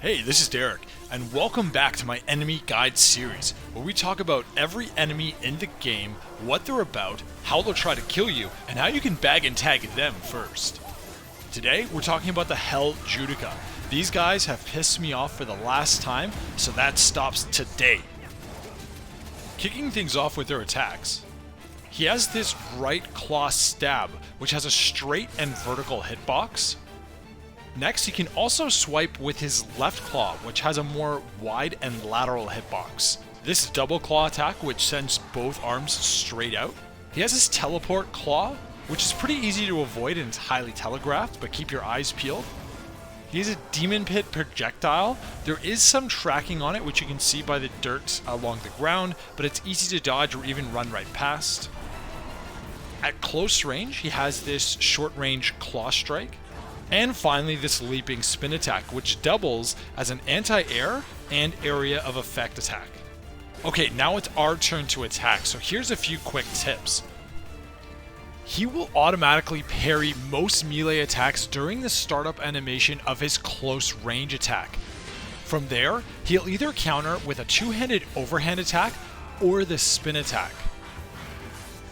Hey, this is Derek, and welcome back to my Enemy Guide series, where we talk about every enemy in the game, what they're about, how they'll try to kill you, and how you can bag and tag them first. Today, we're talking about the Hell Judecca. These guys have pissed me off for the last time, so that stops today. Kicking things off with their attacks. He has this right claw stab, which has a straight and vertical hitbox. Next, he can also swipe with his left claw, which has a more wide and lateral hitbox. This double claw attack, which sends both arms straight out. He has his teleport claw, which is pretty easy to avoid and it's highly telegraphed, but keep your eyes peeled. He has a demon pit projectile. There is some tracking on it, which you can see by the dirt along the ground, but it's easy to dodge or even run right past. At close range, he has this short range claw strike. And finally, this leaping spin attack, which doubles as an anti-air and area of effect attack. Okay, now it's our turn to attack, so here's a few quick tips. He will automatically parry most melee attacks during the startup animation of his close range attack. From there, he'll either counter with a two-handed overhand attack or the spin attack.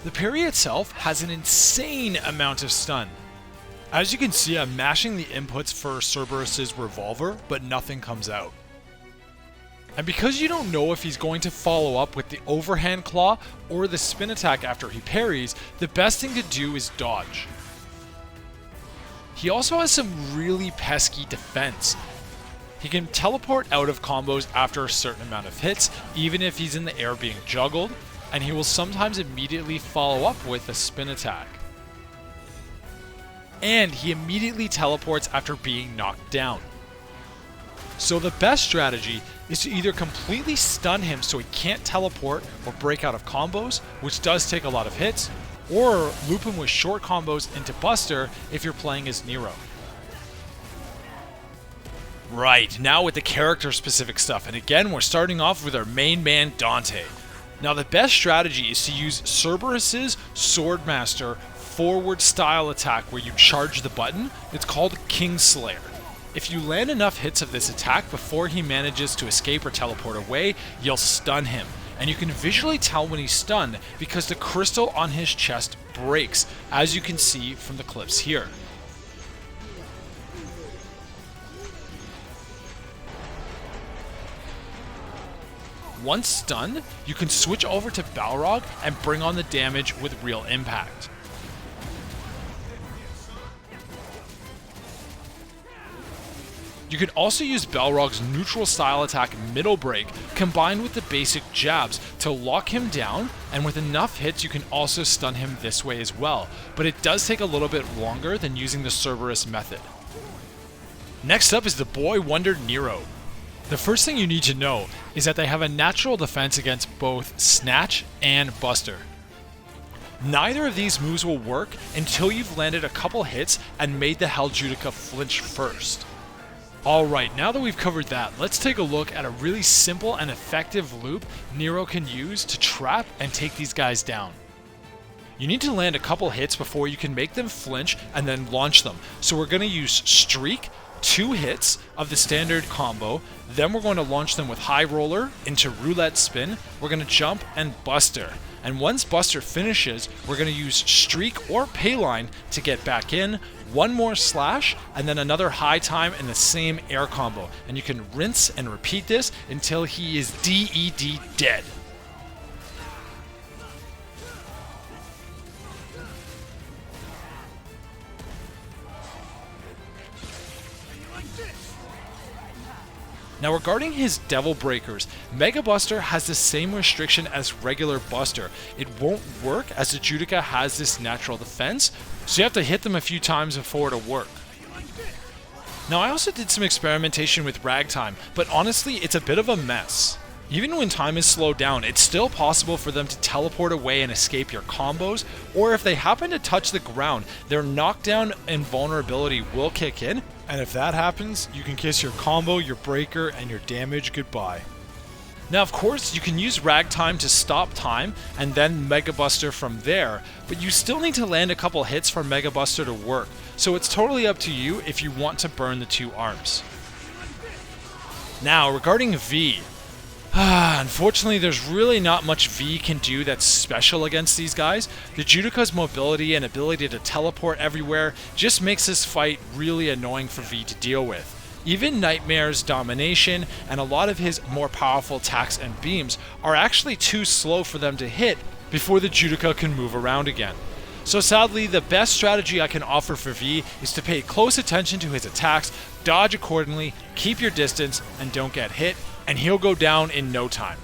The parry itself has an insane amount of stun. As you can see, I'm mashing the inputs for Cerberus's revolver, but nothing comes out. And because you don't know if he's going to follow up with the overhand claw or the spin attack after he parries, the best thing to do is dodge. He also has some really pesky defense. He can teleport out of combos after a certain amount of hits, even if he's in the air being juggled, and he will sometimes immediately follow up with a spin attack. And he immediately teleports after being knocked down. So the best strategy is to either completely stun him so he can't teleport or break out of combos, which does take a lot of hits, or loop him with short combos into Buster if you're playing as Nero. Right, now with the character specific stuff, and again we're starting off with our main man Dante. Now the best strategy is to use Cerberus's Swordmaster forward style attack where you charge the button. It's called Kingslayer. If you land enough hits of this attack before he manages to escape or teleport away, you'll stun him. And you can visually tell when he's stunned because the crystal on his chest breaks, as you can see from the clips here. Once stunned, you can switch over to Balrog and bring on the damage with real impact. You can also use Balrog's neutral style attack middle break combined with the basic jabs to lock him down, and with enough hits you can also stun him this way as well, but it does take a little bit longer than using the Cerberus method. Next up is the boy wonder Nero. The first thing you need to know is that they have a natural defense against both Snatch and Buster. Neither of these moves will work until you've landed a couple hits and made the Hell Judecca flinch first. Alright, now that we've covered that, let's take a look at a really simple and effective loop Nero can use to trap and take these guys down. You need to land a couple hits before you can make them flinch and then launch them. So we're going to use Streak, 2 hits of the standard combo, then we're going to launch them with High Roller into Roulette Spin, we're going to jump and Buster. And once Buster finishes, we're going to use Streak or Payline to get back in, one more slash, and then another high time in the same air combo. And you can rinse and repeat this until he is DED dead. Now regarding his Devil Breakers, Mega Buster has the same restriction as regular Buster. It won't work as the Judecca has this natural defense, so you have to hit them a few times before it'll work. Now I also did some experimentation with ragtime, but honestly it's a bit of a mess. Even when time is slowed down, it's still possible for them to teleport away and escape your combos, or if they happen to touch the ground, their knockdown and vulnerability will kick in, and if that happens, you can kiss your combo, your breaker, and your damage goodbye. Now of course, you can use ragtime to stop time, and then Mega Buster from there, but you still need to land a couple hits for Mega Buster to work, so it's totally up to you if you want to burn the two arms. Now, regarding V, unfortunately, there's really not much V can do that's special against these guys. The Judecca's mobility and ability to teleport everywhere just makes this fight really annoying for V to deal with. Even Nightmare's domination and a lot of his more powerful attacks and beams are actually too slow for them to hit before the Judecca can move around again. So sadly, the best strategy I can offer for V is to pay close attention to his attacks, dodge accordingly, keep your distance, and don't get hit, and he'll go down in no time.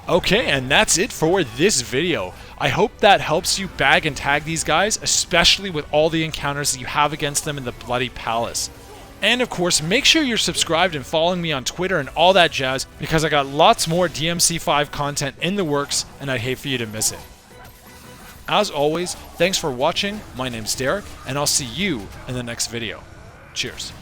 Okay, and that's it for this video. I hope that helps you bag and tag these guys, especially with all the encounters that you have against them in the Bloody Palace. And of course, make sure you're subscribed and following me on Twitter and all that jazz, because I got lots more DMC5 content in the works, and I'd hate for you to miss it. As always, thanks for watching. My name's Derek, and I'll see you in the next video. Cheers.